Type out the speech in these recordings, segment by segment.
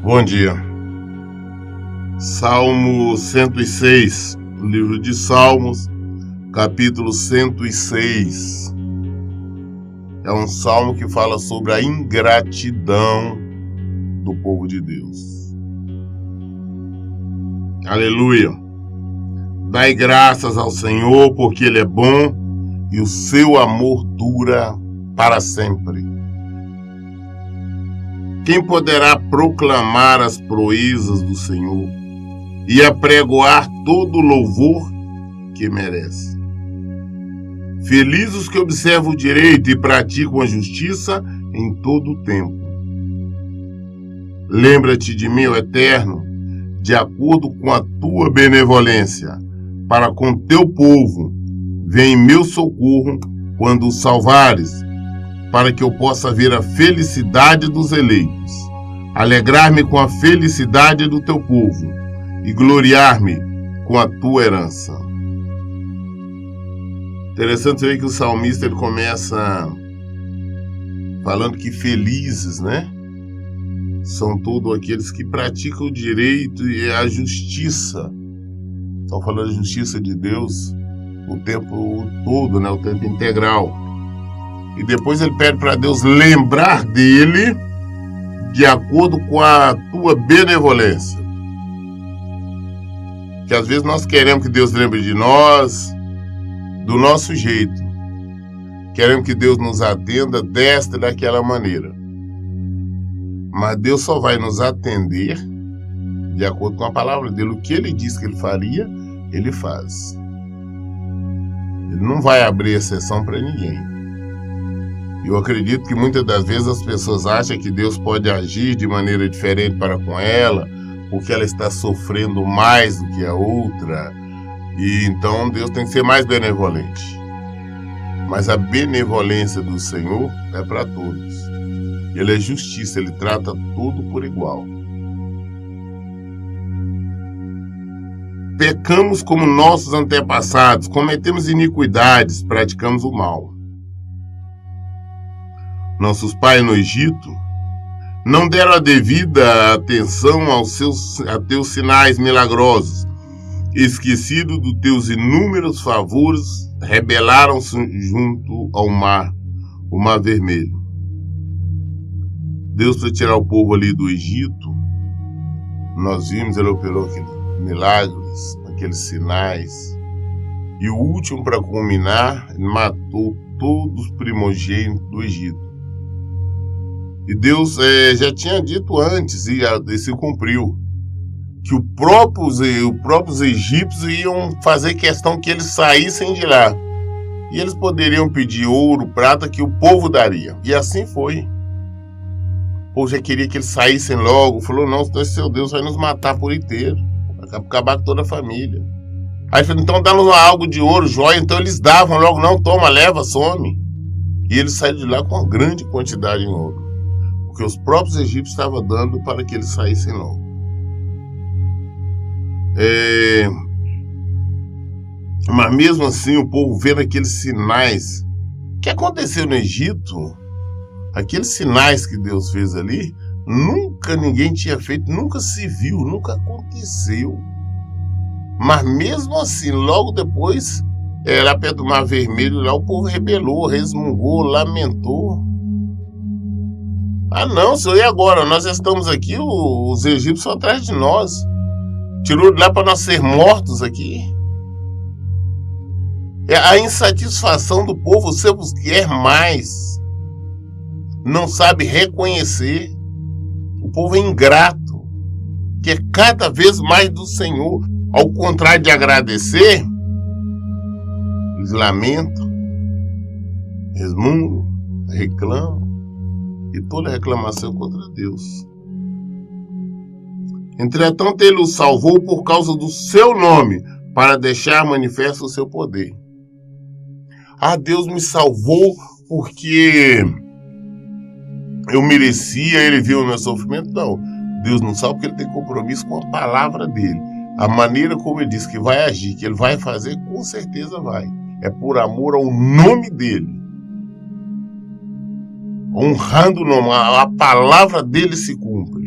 Bom dia. Salmo 106, livro de Salmos, capítulo 106. É um salmo que fala sobre a ingratidão do povo de Deus. Aleluia. Dai graças ao Senhor, porque Ele é bom e o seu amor dura para sempre. Quem poderá proclamar as proezas do Senhor e apregoar todo o louvor que merece? Felizes os que observam o direito e praticam a justiça em todo o tempo. Lembra-te de mim, ó Eterno, de acordo com a tua benevolência, para com teu povo. Vem em meu socorro quando o salvares, para que eu possa ver a felicidade dos eleitos, alegrar-me com a felicidade do teu povo e gloriar-me com a tua herança. Interessante ver que o salmista ele começa falando que felizes, né? São todos aqueles que praticam o direito e a justiça. Estão falando da justiça de Deus o tempo todo, né? O tempo integral. E depois ele pede para Deus lembrar dele de acordo com a tua benevolência. Que às vezes nós queremos que Deus lembre de nós do nosso jeito. Queremos que Deus nos atenda desta e daquela maneira. Mas Deus só vai nos atender de acordo com a palavra dele. O que ele disse que ele faria, ele faz. Ele não vai abrir exceção para ninguém. Eu acredito que muitas das vezes as pessoas acham que Deus pode agir de maneira diferente para com ela, porque ela está sofrendo mais do que a outra, e então Deus tem que ser mais benevolente. Mas a benevolência do Senhor é para todos. Ele é justiça, ele trata tudo por igual. Pecamos como nossos antepassados, cometemos iniquidades, praticamos o mal. Nossos pais no Egito não deram a devida atenção a teus sinais milagrosos. Esquecido dos teus inúmeros favores, rebelaram-se junto ao mar, o Mar Vermelho. Deus, para tirar o povo ali do Egito, nós vimos, ele operou aqueles milagres, aqueles sinais. E o último, para culminar, ele matou todos os primogênitos do Egito. E Deus já tinha dito antes, e se cumpriu, que os próprios egípcios iam fazer questão que eles saíssem de lá. E eles poderiam pedir ouro, prata, que o povo daria. E assim foi. O povo já queria que eles saíssem logo. Falou, não, seu Deus vai nos matar por inteiro. Vai acabar com toda a família. Aí falou, então dá-nos algo de ouro, joia. Então eles davam logo, não, toma, leva, some. E eles saíram de lá com uma grande quantidade em ouro. Porque os próprios egípcios estavam dando para que eles saíssem logo. Mas mesmo assim o povo vendo aqueles sinais que aconteceu no Egito, aqueles sinais que Deus fez ali, nunca ninguém tinha feito, nunca se viu, nunca aconteceu. Mas mesmo assim, logo depois, lá perto do Mar Vermelho, lá o povo rebelou, resmungou, lamentou. Ah não, senhor, e agora? Nós estamos aqui, os egípcios são atrás de nós. Tirou de lá para nós ser mortos aqui. É a insatisfação do povo, você quer mais. Não sabe reconhecer. O povo é ingrato. Quer cada vez mais do Senhor. Ao contrário de agradecer, eles lamentam, resmungam, reclamam. E toda reclamação contra Deus. Entretanto, ele o salvou por causa do seu nome, para deixar manifesto o seu poder. Ah, Deus me salvou porque eu merecia, ele viu o meu sofrimento? Não. Deus não salva porque ele tem compromisso com a palavra dele. A maneira como ele diz que vai agir, que ele vai fazer, com certeza vai. é por amor ao nome dele. Honrando o nome, a palavra dele se cumpre.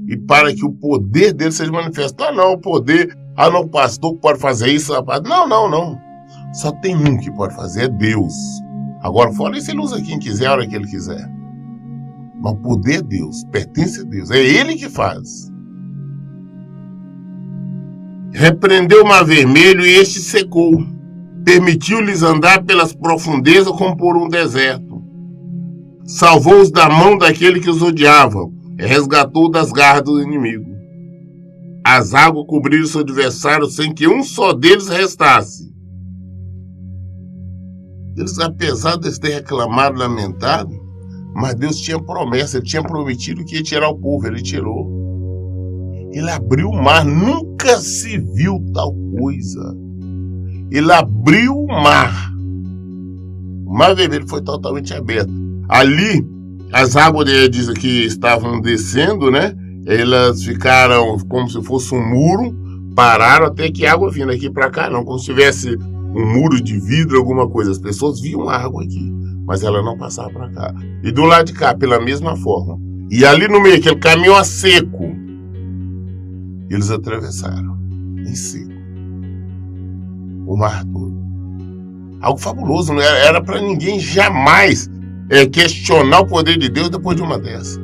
E para que o poder dele seja manifestado. Não, o poder, não, o pastor pode fazer isso. Não. Só tem um que pode fazer, é Deus. Agora, fora isso, ele usa quem quiser, a hora que ele quiser. Mas o poder é Deus, pertence a Deus, é ele que faz. Repreendeu o mar vermelho e este secou. Permitiu-lhes andar pelas profundezas como por um deserto. Salvou-os da mão daquele que os odiava. Resgatou das garras do inimigo. As águas cobriram seu adversário sem que um só deles restasse. Eles, apesar de terem reclamado, lamentado, mas Deus tinha promessa, ele tinha prometido que ia tirar o povo, ele tirou. Ele abriu o mar, nunca se viu tal coisa. Ele abriu o mar. O mar vermelho foi totalmente aberto. Ali, as águas, diz aqui, estavam descendo, né? Elas ficaram como se fosse um muro, pararam até que a água vindo aqui para cá, não, como se tivesse um muro de vidro, alguma coisa. As pessoas viam a água aqui, mas ela não passava para cá. E do lado de cá, pela mesma forma. E ali no meio, aquele caminho a seco, eles atravessaram, em seco, o mar todo. Algo fabuloso, não era para ninguém jamais questionar o poder de Deus depois de uma dessa.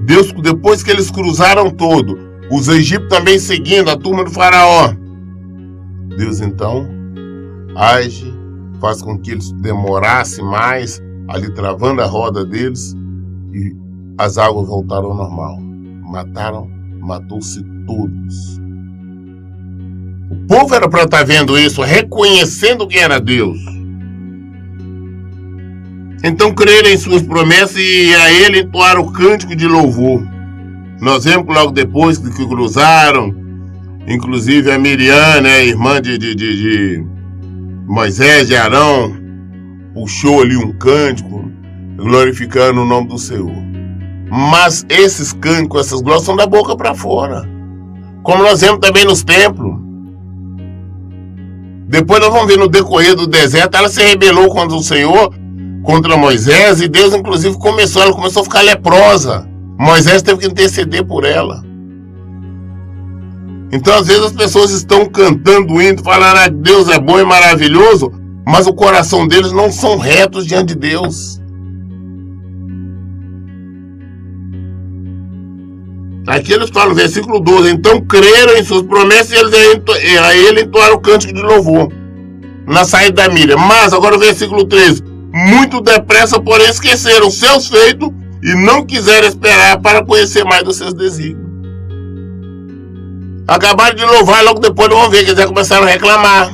Deus, depois que eles cruzaram todo, os egípcios também seguindo, a turma do faraó, Deus então age, faz com que eles demorassem mais, ali travando a roda deles, e as águas voltaram ao normal. Matou-se todos. O povo era para estar vendo isso, reconhecendo quem era Deus. Então creram em suas promessas e a ele entoaram o cântico de louvor. Nós vemos que logo depois que cruzaram, inclusive a Miriam, né, irmã de Moisés, de Arão, puxou ali um cântico, glorificando o nome do Senhor. Mas esses cânticos, essas glórias são da boca para fora. Como nós vemos também nos templos. Depois nós vamos ver no decorrer do deserto, ela se rebelou contra o Senhor, contra Moisés, e Deus inclusive ela começou a ficar leprosa. Moisés teve que interceder por ela. Então às vezes as pessoas estão cantando, indo, falando que Deus é bom e maravilhoso, mas o coração deles não são retos diante de Deus. Aqui eles falam no versículo 12, então creram em suas promessas e a ele entoaram o cântico de louvor na saída da Miriam. Mas agora o versículo 13, muito depressa, porém, esqueceram seus feitos e não quiseram esperar para conhecer mais dos seus desígnios. Acabaram de louvar, logo depois vamos ver que eles já começaram a reclamar.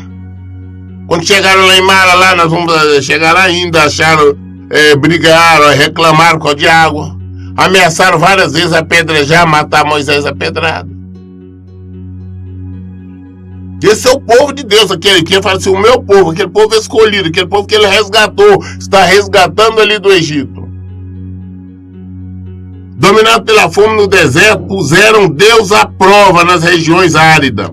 Quando chegaram lá em Mara, lá, nós vamos chegar lá ainda, acharam, brigaram, reclamaram com a de água. Ameaçaram várias vezes apedrejar, matar Moisés apedrado. Esse é o povo de Deus, aquele que fala assim, o meu povo, aquele povo escolhido, aquele povo que ele resgatou, está resgatando ali do Egito. Dominado pela fome no deserto, puseram Deus à prova nas regiões áridas.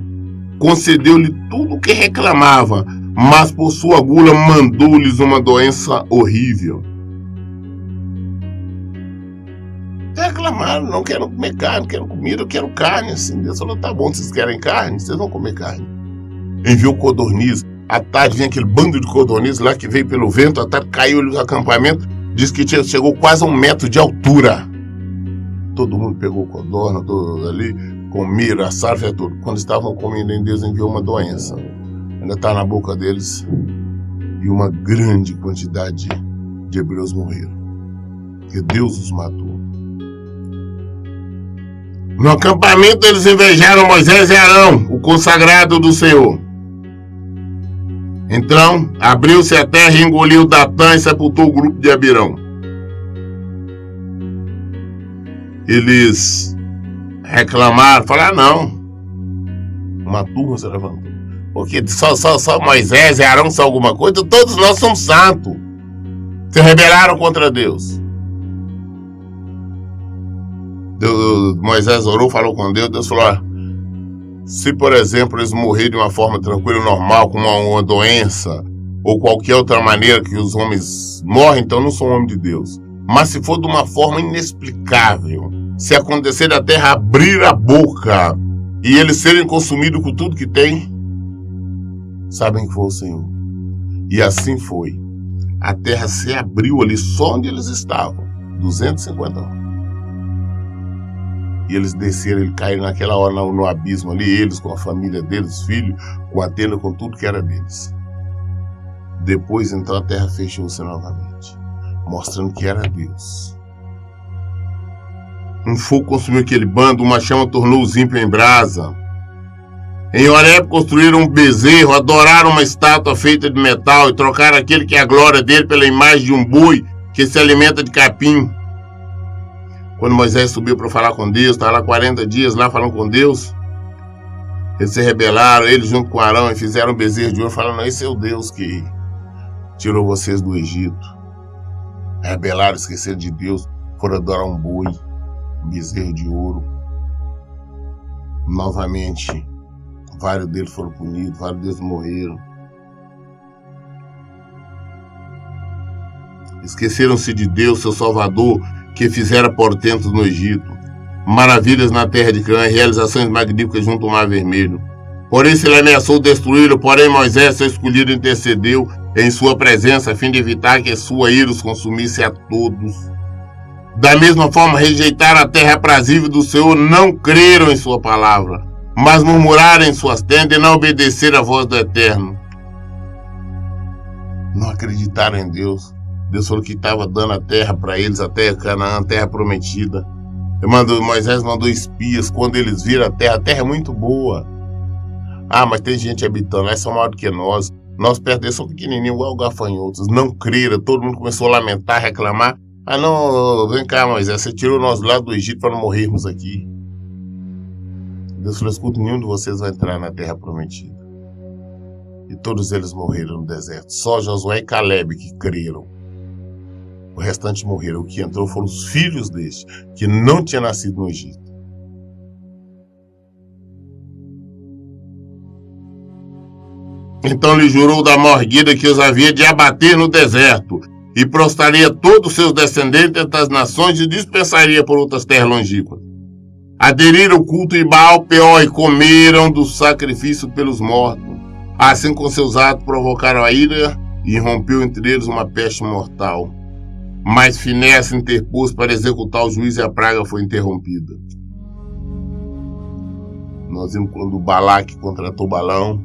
Concedeu-lhe tudo o que reclamava, mas por sua gula mandou-lhes uma doença horrível. Reclamaram, não quero comer carne, não quero comida, eu quero carne. Assim, Deus falou, tá bom, vocês querem carne? Vocês vão comer carne. Enviou codorniz. À tarde vinha aquele bando de codorniz lá que veio pelo vento, à tarde caiu no acampamento, disse que chegou quase a 1 metro de altura. Todo mundo pegou codorna, todos ali, comeram, assaram, fez tudo. Quando estavam comendo, Deus enviou uma doença. Ainda está na boca deles. E uma grande quantidade de hebreus morreram. Porque Deus os matou. No acampamento eles invejaram Moisés e Arão, o consagrado do Senhor. Então abriu-se a terra e engoliu Datã e sepultou o grupo de Abirão. Eles reclamaram, falaram, não. Uma turma se levantou. Porque só Moisés e Arão são alguma coisa, todos nós somos santos. Se rebelaram contra Deus. Moisés orou, falou com Deus, Deus falou, Se, por exemplo, eles morrerem de uma forma tranquila, normal, com uma doença, ou qualquer outra maneira que os homens morrem, então não são homens de Deus. Mas se for de uma forma inexplicável, se acontecer da terra abrir a boca e eles serem consumidos com tudo que tem, sabem que foi o Senhor. E assim foi. A terra se abriu ali só onde eles estavam, 250 anos. E eles desceram, eles caíram naquela hora no abismo ali, eles com a família deles, os filhos, com a tenda, com tudo que era deles. Depois, então, a terra fechou-se novamente, mostrando que era Deus. Um fogo consumiu aquele bando, uma chama tornou os ímpios em brasa. Em Horebe construíram um bezerro, adoraram uma estátua feita de metal e trocaram aquele que é a glória dele pela imagem de um boi que se alimenta de capim. Quando Moisés subiu para falar com Deus, estava lá 40 dias lá falando com Deus, eles se rebelaram, eles junto com Arão, e fizeram um bezerro de ouro, falando, esse é o Deus que tirou vocês do Egito. Rebelaram, esqueceram de Deus, foram adorar um boi, um bezerro de ouro. Novamente, vários deles foram punidos, vários deles morreram. Esqueceram-se de Deus, seu Salvador, que fizera portentos no Egito, maravilhas na terra de Canaã, realizações magníficas junto ao Mar Vermelho. Por isso ele ameaçou destruí-lo, porém Moisés, seu escolhido, intercedeu em sua presença, a fim de evitar que sua ira os consumisse a todos. Da mesma forma, rejeitaram a terra aprazível do Senhor, não creram em sua palavra, mas murmuraram em suas tendas e não obedeceram à voz do Eterno. Não acreditaram em Deus. Deus falou que estava dando a terra para eles, a terra Canaã, a terra prometida. Moisés mandou espias. Quando eles viram a terra é muito boa. Ah, mas tem gente habitando, eles são maior do que nós. Nós perto deles são pequenininhos, igual gafanhotos. Não creram, todo mundo começou a lamentar, reclamar. Ah não, vem cá Moisés, você tirou nós lá do Egito para não morrermos aqui. Deus falou, escuta, nenhum de vocês vai entrar na terra prometida. E todos eles morreram no deserto. Só Josué e Caleb que creram. O restante morreram. O que entrou foram os filhos deste, que não tinham nascido no Egito. Então lhe jurou da morguida que os havia de abater no deserto, e prostraria todos os seus descendentes entre as nações e dispersaria por outras terras longínquas. Aderiram ao culto de Baal Peor e comeram do sacrifício pelos mortos. Assim com seus atos provocaram a ira e rompeu entre eles uma peste mortal. Mas Finéias se interpôs para executar o juízo e a praga foi interrompida. Nós vimos quando Balaque contratou Balão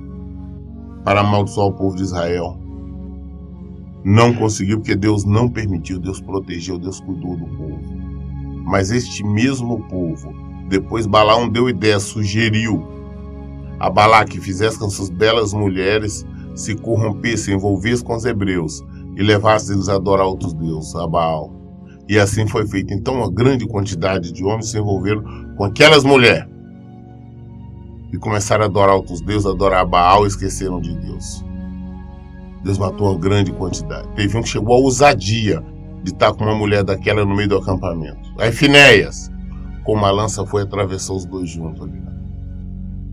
para amaldiçoar o povo de Israel. Não conseguiu porque Deus não permitiu, Deus protegeu, Deus cuidou do povo. Mas este mesmo povo, depois Balaão deu ideia, sugeriu a Balaque que fizesse com suas belas mulheres se corrompesse, envolvesse com os hebreus e levasse eles a adorar outros deuses, a Baal. E assim foi feito. Então uma grande quantidade de homens se envolveram com aquelas mulheres e começaram a adorar outros deuses, a adorar a Baal e esqueceram de Deus. Deus matou uma grande quantidade. Teve um que chegou à ousadia de estar com uma mulher daquela no meio do acampamento. Aí Finéias, com uma lança, foi e atravessou os dois juntos ali.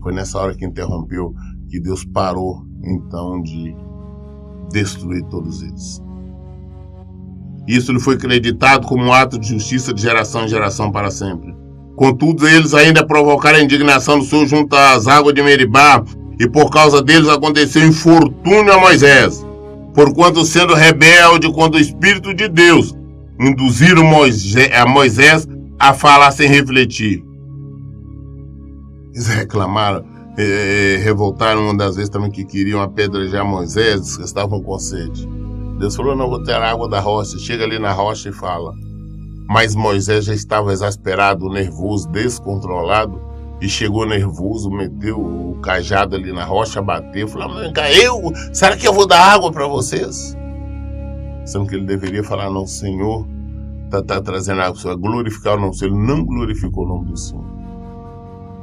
Foi nessa hora que interrompeu, que Deus parou então de destruir todos eles. Isso lhe foi acreditado como um ato de justiça de geração em geração para sempre. Contudo, eles ainda provocaram a indignação do Senhor junto às águas de Meribá, e por causa deles aconteceu infortúnio a Moisés, porquanto sendo rebelde contra o Espírito de Deus, induziram a Moisés a falar sem refletir. Eles reclamaram, revoltaram uma das vezes também que queriam apedrejar Moisés, que estavam com sede. Deus falou, não, vou ter a água da rocha. Chega ali na rocha e fala. Mas Moisés já estava exasperado, nervoso, descontrolado, e chegou nervoso, meteu o cajado ali na rocha, bateu, falou, vem cá, será que eu vou dar água para vocês? Sendo que ele deveria falar, não, o Senhor está trazendo água, o Senhor glorificar o nome do Senhor. Ele não glorificou o nome do Senhor.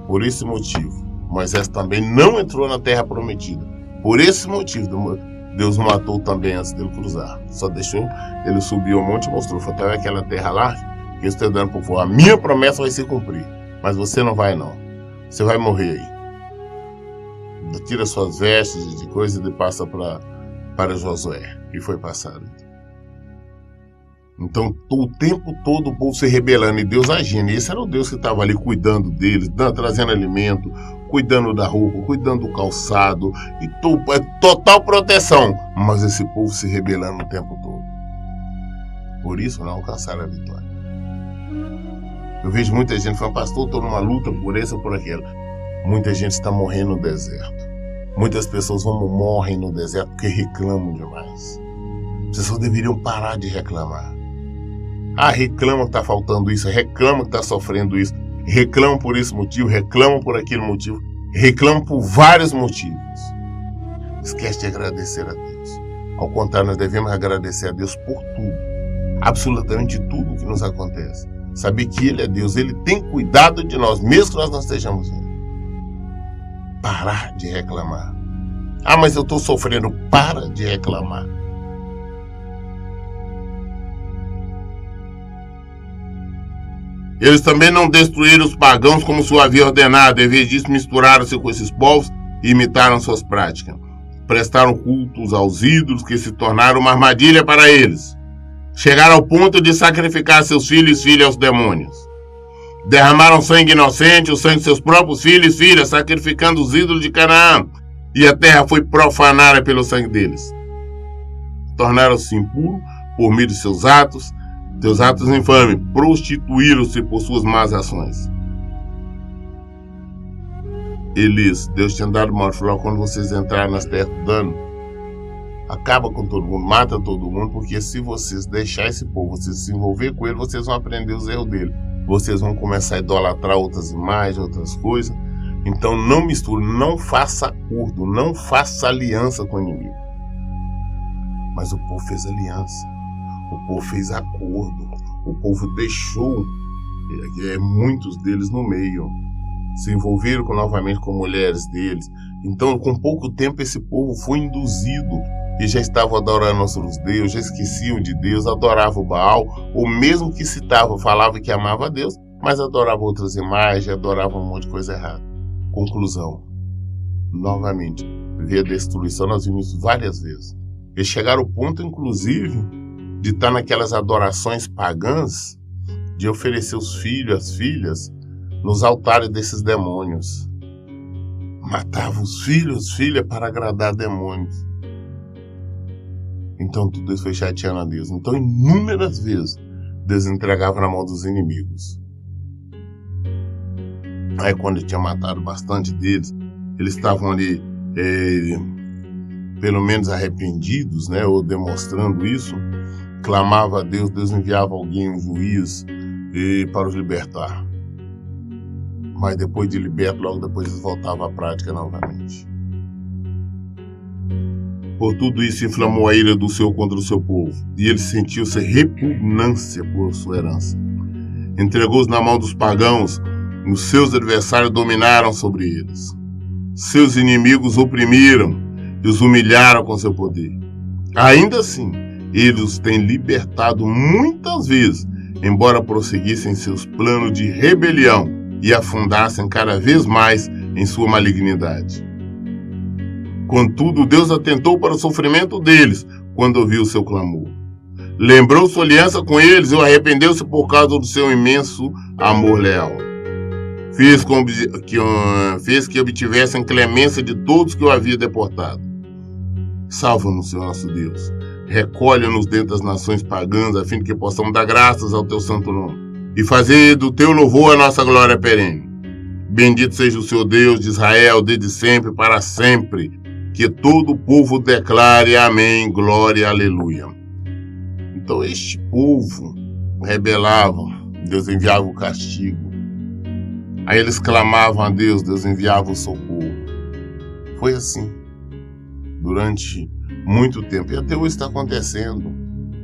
Por esse motivo, Moisés também não entrou na terra prometida. Por esse motivo, Deus matou também antes dele cruzar. Só deixou, ele subiu ao monte e mostrou, falou, tá aquela terra lá, que eu estou dando para o povo. A minha promessa vai se cumprir, mas você não vai não. Você vai morrer aí. tira suas vestes de coisa e passa para Josué. E foi passado. Então, o tempo todo o povo se rebelando e Deus agindo. Esse era o Deus que estava ali cuidando deles, trazendo alimento, cuidando da roupa, cuidando do calçado, e total proteção. Mas esse povo se rebelando o tempo todo. Por isso não alcançaram a vitória. Eu vejo muita gente falando, pastor, estou numa luta por essa ou por aquela. Muita gente está morrendo no deserto. Muitas pessoas morrem no deserto porque reclamam demais. As pessoas deveriam parar de reclamar. Reclama que está faltando isso, reclama que está sofrendo isso, reclama por esse motivo, reclama por aquele motivo, reclama por vários motivos. Esquece de agradecer a Deus. Ao contrário, nós devemos agradecer a Deus por tudo, absolutamente tudo que nos acontece. Saber que Ele é Deus, Ele tem cuidado de nós, mesmo que nós não estejamos vendo. Parar de reclamar. Mas eu estou sofrendo. Para de reclamar. Eles também não destruíram os pagãos como o Senhor havia ordenado. Em vez disso, misturaram-se com esses povos e imitaram suas práticas. Prestaram cultos aos ídolos que se tornaram uma armadilha para eles. Chegaram ao ponto de sacrificar seus filhos e filhas aos demônios. Derramaram sangue inocente, o sangue de seus próprios filhos e filhas, sacrificando os ídolos de Canaã. E a terra foi profanada pelo sangue deles. Tornaram-se impuros por meio de seus atos infames, prostituíram-se por suas más ações. Deus tinha dado uma ordem, falou, quando vocês entrarem nas terras do dano, acaba com todo mundo, mata todo mundo, porque se vocês deixarem esse povo, vocês se envolver com ele, vocês vão aprender os erros dele. Vocês vão começar a idolatrar outras imagens, outras coisas. Então não misture, não faça acordo, não faça aliança com o inimigo. Mas o povo fez aliança, o povo fez acordo, o povo deixou muitos deles no meio, se envolveram novamente com mulheres deles. Então, com pouco tempo, esse povo foi induzido e já estavam adorando outros deuses, já esqueciam de Deus, adoravam o Baal, ou mesmo que citavam, falavam que amava a Deus, mas adoravam outras imagens, adoravam um monte de coisa errada. Conclusão, novamente, veio a destruição, nós vimos isso várias vezes. Eles chegaram ao ponto, inclusive, de estar naquelas adorações pagãs, de oferecer os filhos, as filhas, nos altares desses demônios. Matavam os filhos, as filhas, para agradar demônios. Então tudo isso foi chateando a Deus. Então inúmeras vezes Deus entregava na mão dos inimigos. Aí quando tinha matado bastante deles, eles estavam ali pelo menos arrependidos, né, ou demonstrando isso, clamava a Deus, Deus enviava alguém, um juiz, para os libertar. Mas depois de liberto, logo depois eles voltavam à prática novamente. Por tudo isso inflamou a ira do Senhor contra o seu povo, e ele sentiu-se repugnância por sua herança. Entregou-os na mão dos pagãos, os seus adversários dominaram sobre eles. Seus inimigos oprimiram e os humilharam com seu poder. Ainda assim, ele os tem libertado muitas vezes, embora prosseguissem seus planos de rebelião e afundassem cada vez mais em sua malignidade. Contudo, Deus atentou para o sofrimento deles quando ouviu o seu clamor. Lembrou sua aliança com eles e arrependeu-se por causa do seu imenso amor leal. Fez que obtivessem clemência de todos que o havia deportado. Salva-nos, Senhor nosso Deus. Recolhe-nos dentre as nações pagãs, a fim de que possamos dar graças ao teu santo nome e fazer do teu louvor a nossa glória perene. Bendito seja o Senhor Deus de Israel, desde sempre para sempre. Que todo o povo declare amém, glória, aleluia. Então este povo rebelava, Deus enviava o castigo. Aí eles clamavam a Deus, Deus enviava o socorro. Foi assim durante muito tempo. E até hoje está acontecendo.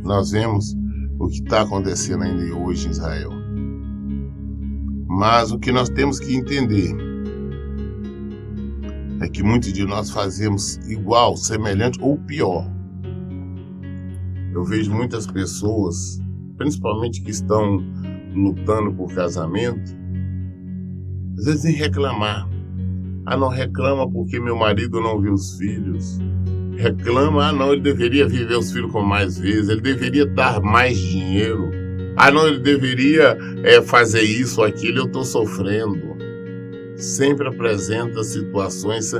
Nós vemos o que está acontecendo ainda hoje em Israel. Mas o que nós temos que entender é que muitos de nós fazemos igual, semelhante ou pior. Eu vejo muitas pessoas, principalmente que estão lutando por casamento, às vezes em reclamar. Ah, não reclama porque meu marido não viu os filhos. Reclama, ah, não, ele deveria viver os filhos com mais vezes, ele deveria dar mais dinheiro. Ah, não, ele deveria fazer isso, aquilo, eu estou sofrendo. Sempre apresenta situações,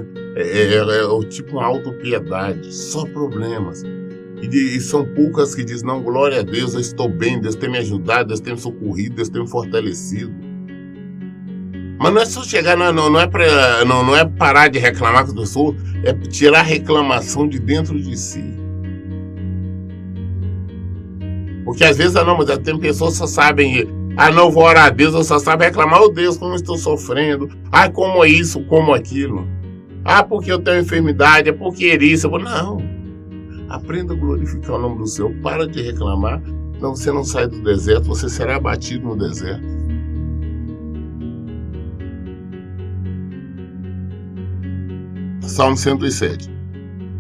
tipo uma autopiedade, só problemas. E são poucas que dizem, não, glória a Deus, eu estou bem, Deus tem me ajudado, Deus tem me socorrido, Deus tem me fortalecido. Mas não é só chegar, não é parar de reclamar com as pessoas, é tirar a reclamação de dentro de si. Porque às vezes, mas tem pessoas que só sabem, não vou orar a Deus, eu só sabe reclamar, Deus, como estou sofrendo, como é isso, como aquilo. Porque eu tenho enfermidade, é porque isso, não. Aprenda a glorificar o nome do Senhor, para de reclamar, não, você não sai do deserto, você será abatido no deserto. Salmo 107.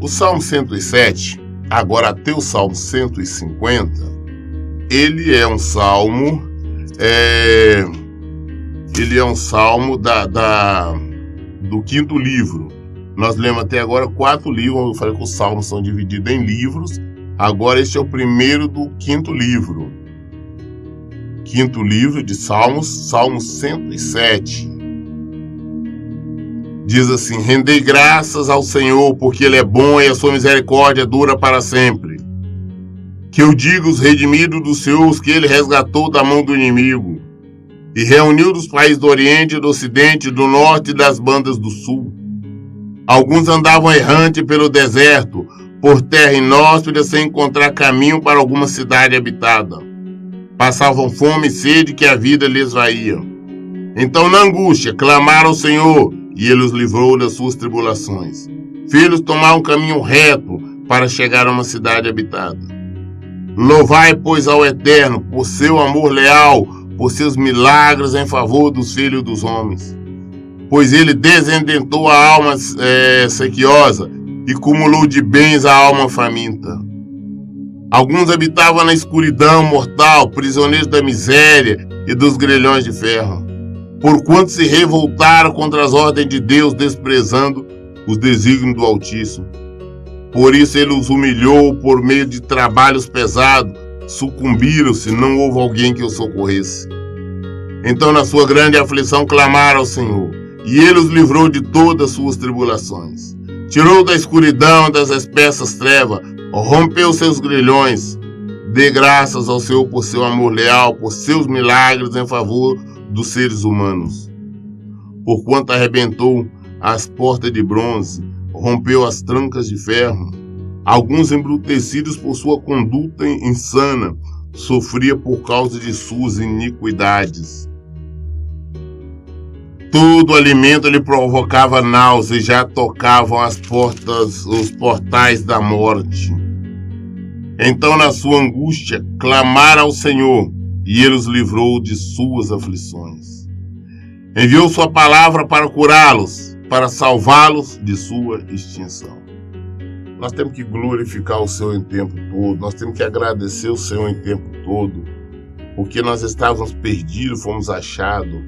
O Salmo 107, agora até o Salmo 150, ele é um salmo, do quinto livro. Nós lemos até agora 4 livros, eu falei que os salmos são divididos em livros, agora este é o primeiro do quinto livro. Quinto livro de Salmos, Salmo 107. Diz assim, rendei graças ao Senhor, porque Ele é bom e a sua misericórdia dura para sempre. Que eu diga os redimidos do Senhor, os que Ele resgatou da mão do inimigo, e reuniu dos países do Oriente, do Ocidente, do Norte e das bandas do Sul. Alguns andavam errante pelo deserto, por terra inóspita, sem encontrar caminho para alguma cidade habitada. Passavam fome e sede que a vida lhes vaía. Então, na angústia, clamaram ao Senhor, e Ele os livrou das suas tribulações. Filhos tomaram um caminho reto para chegar a uma cidade habitada. Louvai, pois, ao Eterno, por seu amor leal, por seus milagres em favor dos filhos dos homens. Pois Ele desendentou a alma sequiosa e cumulou de bens a alma faminta. Alguns habitavam na escuridão mortal, prisioneiros da miséria e dos grilhões de ferro, porquanto se revoltaram contra as ordens de Deus, desprezando os desígnios do Altíssimo. Por isso Ele os humilhou por meio de trabalhos pesados, sucumbiram-se, não houve alguém que os socorresse. Então, na sua grande aflição, clamaram ao Senhor, e Ele os livrou de todas as suas tribulações. Tirou da escuridão e das espessas trevas, rompeu seus grilhões. Dê graças ao Senhor por seu amor leal, por seus milagres em favor dos seres humanos. Porquanto arrebentou as portas de bronze, rompeu as trancas de ferro. Alguns embrutecidos por sua conduta insana, sofria por causa de suas iniquidades. Todo alimento lhe provocava náusea e já tocavam os portais da morte. Então, na sua angústia, clamaram ao Senhor, e Ele os livrou de suas aflições. Enviou sua palavra para curá-los, para salvá-los de sua extinção. Nós temos que glorificar o Senhor em tempo todo, nós temos que agradecer o Senhor em tempo todo, porque nós estávamos perdidos, fomos achados,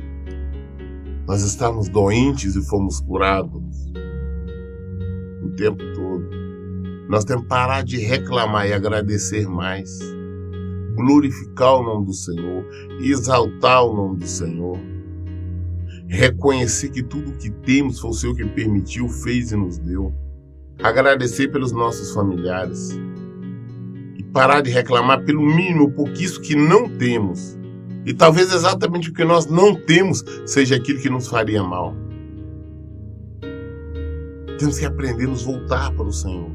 nós estávamos doentes e fomos curados o tempo todo. Nós temos que parar de reclamar e agradecer mais. Glorificar o nome do Senhor, exaltar o nome do Senhor. Reconhecer que tudo o que temos foi o Senhor que permitiu, fez e nos deu. Agradecer pelos nossos familiares. E parar de reclamar pelo mínimo, por isso que não temos. E talvez exatamente o que nós não temos seja aquilo que nos faria mal. Temos que aprender a nos voltar para o Senhor.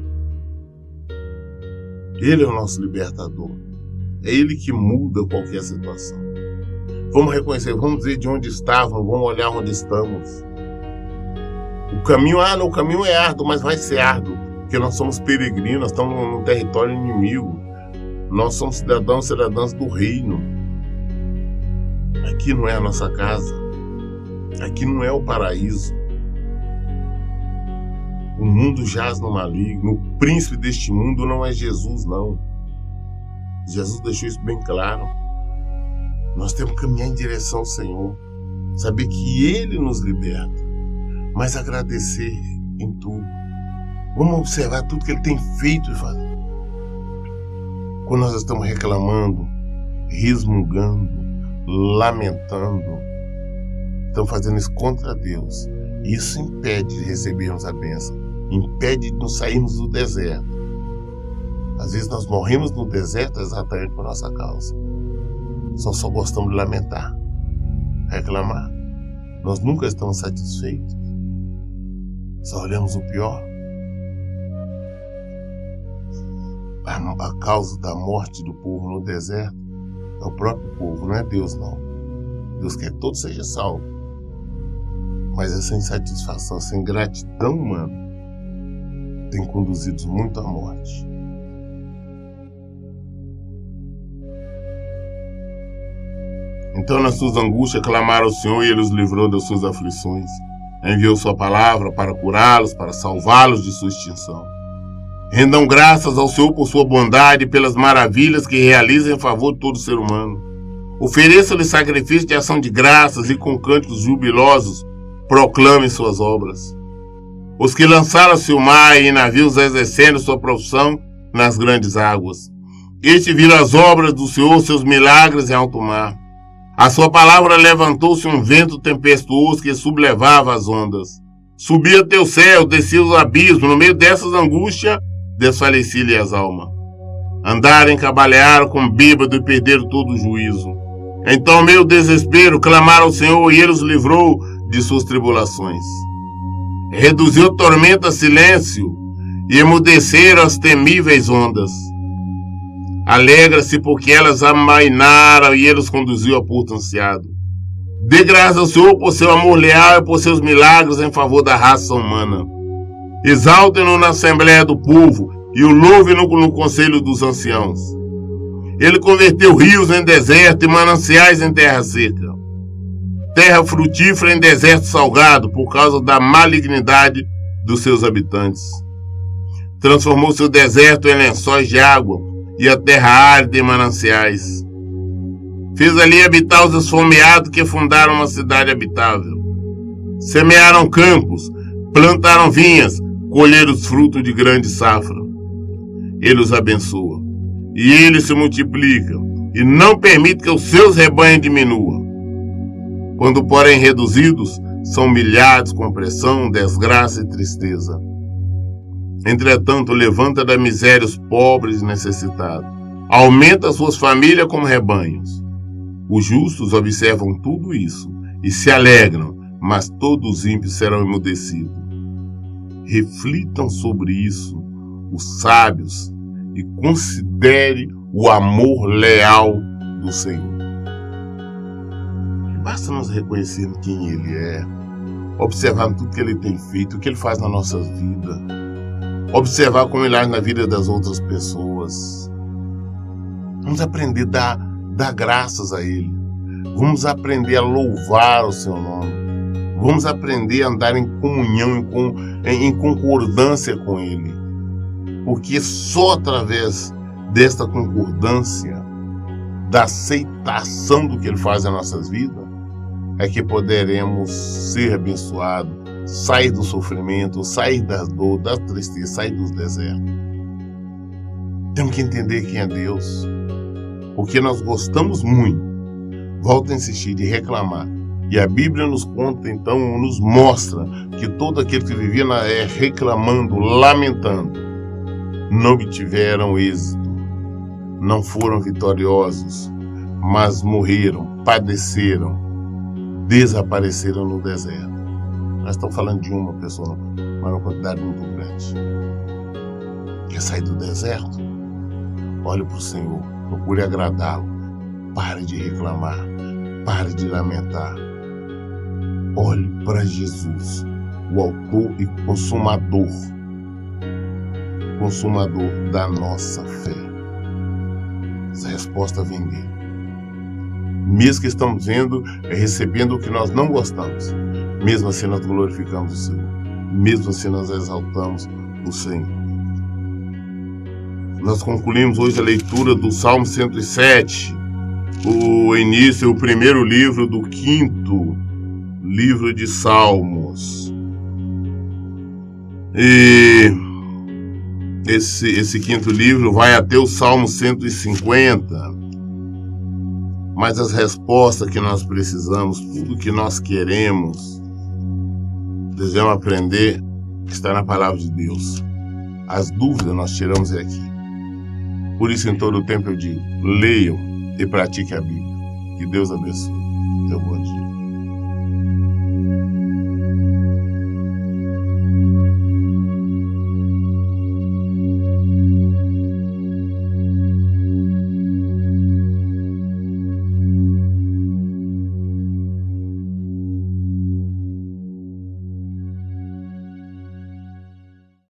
Ele é o nosso libertador. É Ele que muda qualquer situação. Vamos reconhecer, vamos dizer de onde estávamos, vamos olhar onde estamos. O caminho, o caminho é árduo, mas vai ser árduo, porque nós somos peregrinos, nós estamos num território inimigo. Nós somos cidadãos do reino. Aqui não é a nossa casa. Aqui não é o paraíso. O mundo jaz no maligno. O príncipe deste mundo não é Jesus, não. Jesus deixou isso bem claro. Nós temos que caminhar em direção ao Senhor. Saber que Ele nos liberta. mas agradecer em tudo. Vamos observar tudo que ele tem feito e fazer. Quando nós estamos reclamando, resmungando, lamentando, estamos fazendo isso contra Deus. Isso impede de recebermos a bênção, impede de nos sairmos do deserto. Às vezes nós morremos no deserto exatamente por nossa causa. Nós só gostamos de lamentar, reclamar. Nós nunca estamos satisfeitos. Só olhamos o pior. A causa da morte do povo no deserto é o próprio povo, não é Deus não. Deus quer que todo seja salvo. Mas essa insatisfação, essa ingratidão humana tem conduzido muito à morte. Então nas suas angústias clamaram ao Senhor e Ele os livrou das suas aflições. Enviou sua palavra para curá-los, para salvá-los de sua extinção. Rendam graças ao Senhor por sua bondade e pelas maravilhas que realiza em favor de todo ser humano. Ofereçam-lhe sacrifício de ação de graças e com cânticos jubilosos proclamem suas obras. Os que lançaram-se o mar e em navios exercendo sua profissão nas grandes águas. Este viram as obras do Senhor, seus milagres em alto mar. A sua palavra levantou-se um vento tempestuoso que sublevava as ondas. Subia até o céu, descia os abismos, no meio dessas angústias, desfalecia-lhe as almas. Andaram, encabalearam como bêbado e perderam todo o juízo. Então, meio desespero, clamaram ao Senhor e Ele os livrou de suas tribulações. Reduziu a tormenta a silêncio e emudeceram as temíveis ondas. Alegra-se porque elas amainaram e Ele os conduziu a porto ansiado. Dê graças ao Senhor por seu amor leal e por seus milagres em favor da raça humana. Exaltem-no na assembleia do povo e o louvem no conselho dos anciãos. Ele converteu rios em deserto e mananciais em terra seca. Terra frutífera em deserto salgado por causa da malignidade dos seus habitantes. Transformou seu deserto em lençóis de água e a terra árida em mananciais. Fez ali habitar os esfomeados que fundaram uma cidade habitável. Semearam campos, plantaram vinhas, colheram os frutos de grande safra. Ele os abençoa, e eles se multiplicam, e não permite que os seus rebanhos diminuam. Quando, porém, reduzidos, são humilhados com pressão, desgraça e tristeza. Entretanto, levanta da miséria os pobres e necessitados. Aumenta suas famílias como rebanhos. Os justos observam tudo isso e se alegram, mas todos os ímpios serão emudecidos. Reflitam sobre isso os sábios e considere o amor leal do Senhor. Basta nós reconhecermos quem Ele é, observar tudo que Ele tem feito, o que Ele faz nas nossas vidas, observar como Ele age na vida das outras pessoas. Vamos aprender a dar graças a Ele. Vamos aprender a louvar o Seu nome. Vamos aprender a andar em comunhão, em concordância com Ele. Porque só através desta concordância, da aceitação do que Ele faz nas nossas vidas, é que poderemos ser abençoados, sair do sofrimento, sair da dor, da tristeza, sair dos desertos. Temos que entender quem é Deus, porque nós gostamos muito, volto a insistir, de reclamar. E a Bíblia nos conta, então, nos mostra que todo aquele que vivia reclamando, lamentando, não obtiveram êxito, não foram vitoriosos, mas morreram, padeceram, desapareceram no deserto. Nós estamos falando de uma pessoa, mas uma quantidade muito grande. Quer sair do deserto? Olhe para o Senhor, procure agradá-lo. Pare de reclamar, pare de lamentar. Olhe para Jesus, o autor e consumador da nossa fé. Essa resposta vem dele. Mesmo que estamos recebendo o que nós não gostamos, mesmo assim nós glorificamos o Senhor, mesmo assim nós exaltamos o Senhor. Nós concluímos hoje a leitura do Salmo 107, o início, o primeiro livro do 5º livro de Salmos. E esse quinto livro vai até o Salmo 150. Mas as respostas que nós precisamos, tudo que nós queremos, desejamos aprender, está na palavra de Deus. As dúvidas nós tiramos daqui. Por isso, em todo o tempo eu digo, leiam e pratiquem a Bíblia. Que Deus abençoe. Teu bom dia.